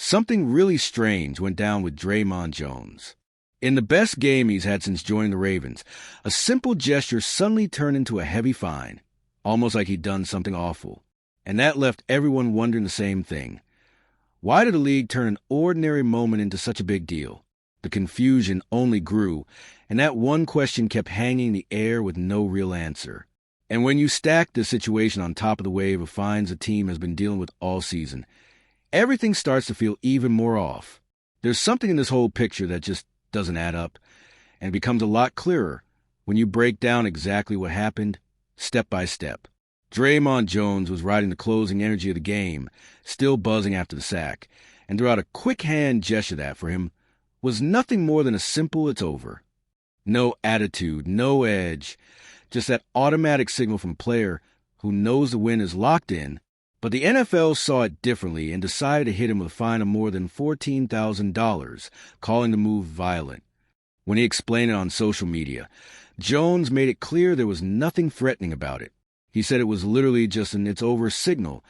Something really strange went down with Draymond Jones. In the best game he's had since joining the Ravens, a simple gesture suddenly turned into a heavy fine, almost like he'd done something awful. And that left everyone wondering the same thing. Why did the league turn an ordinary moment into such a big deal? The confusion only grew, and that one question kept hanging in the air with no real answer. And when you stack this situation on top of the wave of fines the team has been dealing with all season, everything starts to feel even more off. There's something in this whole picture that just doesn't add up, and it becomes a lot clearer when you break down exactly what happened, step by step. Draymond Jones was riding the closing energy of the game, still buzzing after the sack, and threw out a quick hand gesture that, for him, was nothing more than a simple "it's over." No attitude, no edge, just that automatic signal from a player who knows the win is locked in. But the NFL saw it differently and decided to hit him with a fine of more than $14,000, calling the move violent. When he explained it on social media, Jones made it clear there was nothing threatening about it. He said it was literally just an "it's over" signal,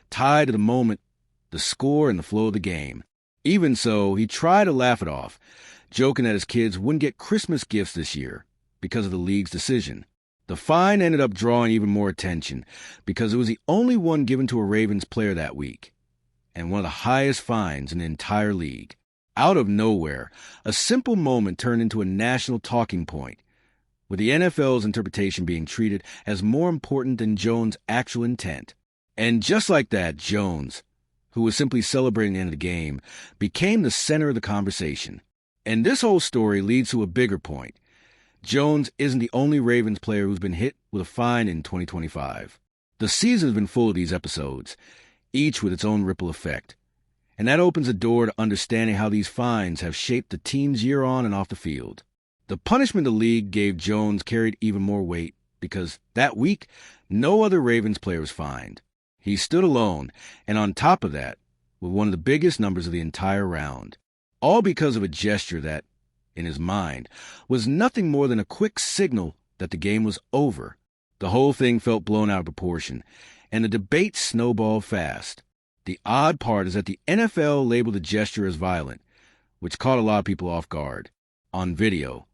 tied to the moment, the score, and the flow of the game. Even so, he tried to laugh it off, joking that his kids wouldn't get Christmas gifts this year because of the league's decision. The fine ended up drawing even more attention because it was the only one given to a Ravens player that week, and one of the highest fines in the entire league. Out of nowhere, a simple moment turned into a national talking point, with the NFL's interpretation being treated as more important than Jones' actual intent. And just like that, Jones, who was simply celebrating the end of the game, became the center of the conversation. And this whole story leads to a bigger point. Jones isn't the only Ravens player who's been hit with a fine in 2025. The season has been full of these episodes, each with its own ripple effect. And that opens a door to understanding how these fines have shaped the team's year on and off the field. The punishment the league gave Jones carried even more weight because that week, no other Ravens player was fined. He stood alone, and on top of that, with one of the biggest numbers of the entire round. All because of a gesture that, in his mind, was nothing more than a quick signal that the game was over. The whole thing felt blown out of proportion, and the debate snowballed fast. The odd part is that the NFL labeled the gesture as violent, which caught a lot of people off guard. On video,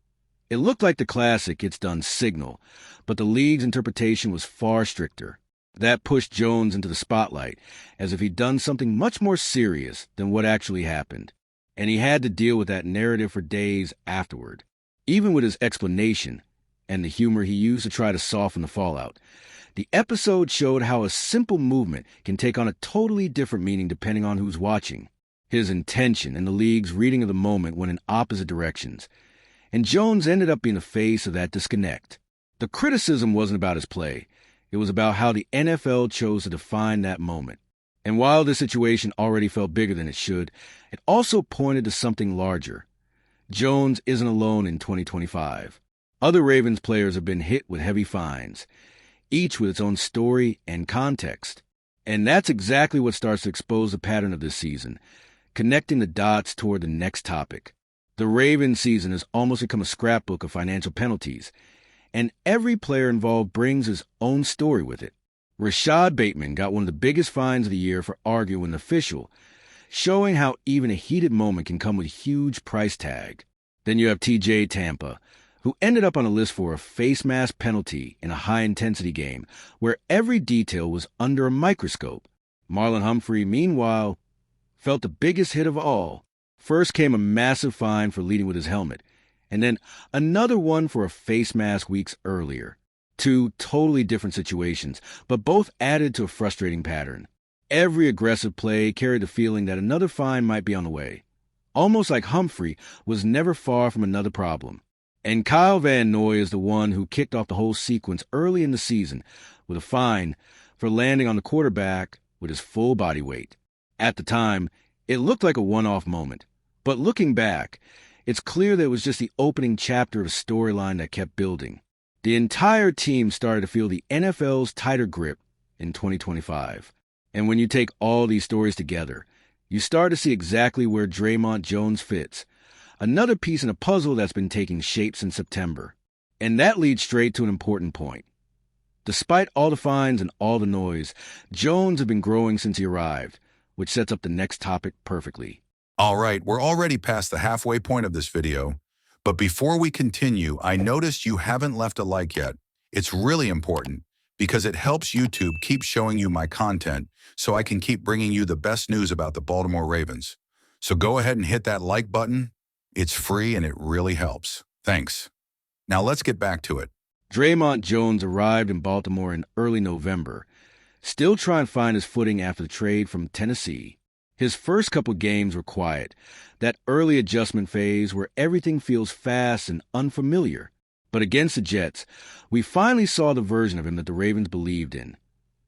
it looked like the classic "it's done" signal, but the league's interpretation was far stricter. That pushed Jones into the spotlight, as if he'd done something much more serious than what actually happened. And he had to deal with that narrative for days afterward. Even with his explanation and the humor he used to try to soften the fallout, the episode showed how a simple movement can take on a totally different meaning depending on who's watching. His intention and the league's reading of the moment went in opposite directions, and Jones ended up being the face of that disconnect. The criticism wasn't about his play. It was about how the NFL chose to define that moment. And while this situation already felt bigger than it should, it also pointed to something larger. Jones isn't alone in 2025. Other Ravens players have been hit with heavy fines, each with its own story and context. And that's exactly what starts to expose the pattern of this season, connecting the dots toward the next topic. The Ravens season has almost become a scrapbook of financial penalties, and every player involved brings his own story with it. Rashad Bateman got one of the biggest fines of the year for arguing with an official, showing how even a heated moment can come with a huge price tag. Then you have TJ Tampa, who ended up on a list for a face mask penalty in a high-intensity game where every detail was under a microscope. Marlon Humphrey, meanwhile, felt the biggest hit of all. First came a massive fine for leading with his helmet, and then another one for a face mask weeks earlier. Two totally different situations, but both added to a frustrating pattern. Every aggressive play carried the feeling that another fine might be on the way. Almost like Humphrey was never far from another problem. And Kyle Van Noy is the one who kicked off the whole sequence early in the season with a fine for landing on the quarterback with his full body weight. At the time, it looked like a one-off moment. But looking back, it's clear that it was just the opening chapter of a storyline that kept building. The entire team started to feel the NFL's tighter grip in 2025. And when you take all these stories together, you start to see exactly where Draymond Jones fits. Another piece in a puzzle that's been taking shape since September. And that leads straight to an important point. Despite all the fines and all the noise, Jones has been growing since he arrived, which sets up the next topic perfectly. All right, we're already past the halfway point of this video, but before we continue, I noticed you haven't left a like yet. It's really important because it helps YouTube keep showing you my content so I can keep bringing you the best news about the Baltimore Ravens. So go ahead and hit that like button. It's free and it really helps. Thanks. Now let's get back to it. Draymond Jones arrived in Baltimore in early November, still trying to find his footing after the trade from Tennessee. His first couple games were quiet, that early adjustment phase where everything feels fast and unfamiliar. But against the Jets, we finally saw the version of him that the Ravens believed in.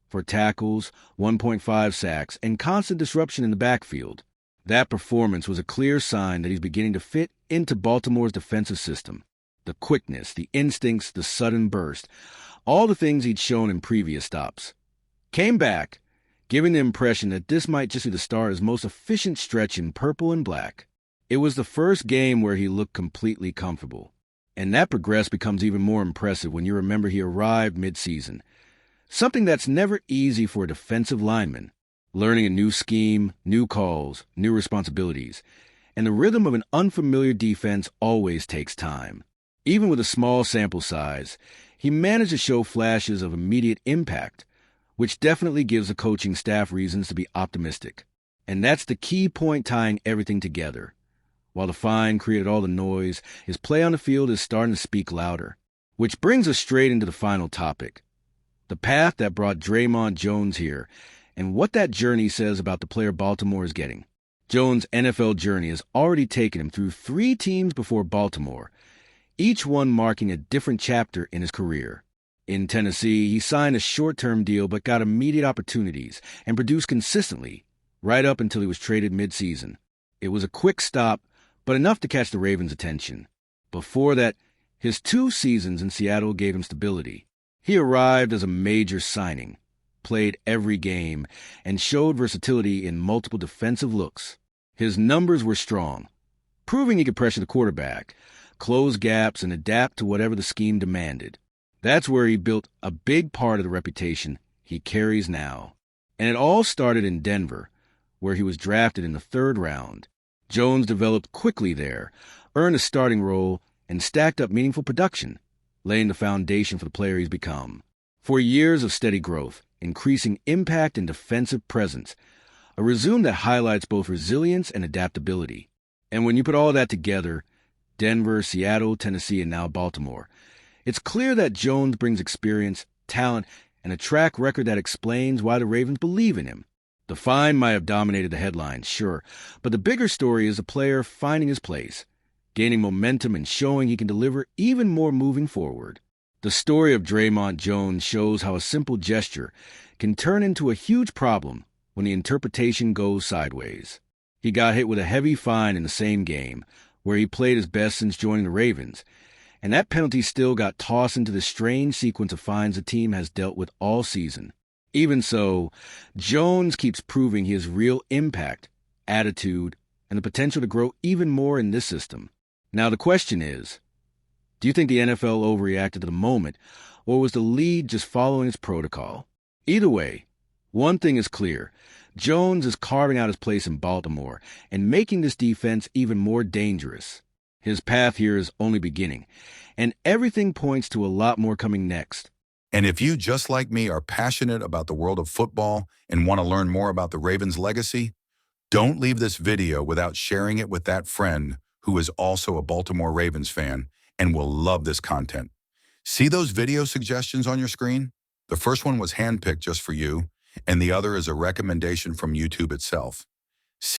For tackles, 1.5 sacks, and constant disruption in the backfield, that performance was a clear sign that he's beginning to fit into Baltimore's defensive system. The quickness, the instincts, the sudden burst, all the things he'd shown in previous stops. Came back, giving the impression that this might just be the start of his most efficient stretch in purple and black. It was the first game where he looked completely comfortable. And that progress becomes even more impressive when you remember he arrived mid-season. Something that's never easy for a defensive lineman. Learning a new scheme, new calls, new responsibilities. And the rhythm of an unfamiliar defense always takes time. Even with a small sample size, he managed to show flashes of immediate impact, which definitely gives the coaching staff reasons to be optimistic. And that's the key point tying everything together. While the fine created all the noise, his play on the field is starting to speak louder. Which brings us straight into the final topic. The path that brought Draymond Jones here, and what that journey says about the player Baltimore is getting. Jones' NFL journey has already taken him through 3 teams before Baltimore, each one marking a different chapter in his career. In Tennessee, he signed a short-term deal but got immediate opportunities and produced consistently, right up until he was traded mid-season. It was a quick stop, but enough to catch the Ravens' attention. Before that, his 2 seasons in Seattle gave him stability. He arrived as a major signing, played every game, and showed versatility in multiple defensive looks. His numbers were strong, proving he could pressure the quarterback, close gaps, and adapt to whatever the scheme demanded. That's where he built a big part of the reputation he carries now. And it all started in Denver, where he was drafted in the 3rd round. Jones developed quickly there, earned a starting role, and stacked up meaningful production, laying the foundation for the player he's become. 4 years of steady growth, increasing impact and defensive presence, a resume that highlights both resilience and adaptability. And when you put all that together, Denver, Seattle, Tennessee, and now Baltimore, it's clear that Jones brings experience, talent, and a track record that explains why the Ravens believe in him. The fine might have dominated the headlines, sure, but the bigger story is the player finding his place, gaining momentum and showing he can deliver even more moving forward. The story of Draymond Jones shows how a simple gesture can turn into a huge problem when the interpretation goes sideways. He got hit with a heavy fine in the same game, where he played his best since joining the Ravens, and that penalty still got tossed into the strange sequence of fines the team has dealt with all season. Even so, Jones keeps proving he has real impact, attitude, and the potential to grow even more in this system. Now the question is, do you think the NFL overreacted to the moment, or was the league just following its protocol? Either way, one thing is clear. Jones is carving out his place in Baltimore and making this defense even more dangerous. His path here is only beginning, and everything points to a lot more coming next. And if you, just like me, are passionate about the world of football and want to learn more about the Ravens' legacy, don't leave this video without sharing it with that friend who is also a Baltimore Ravens fan and will love this content. See those video suggestions on your screen? The first one was handpicked just for you, and the other is a recommendation from YouTube itself.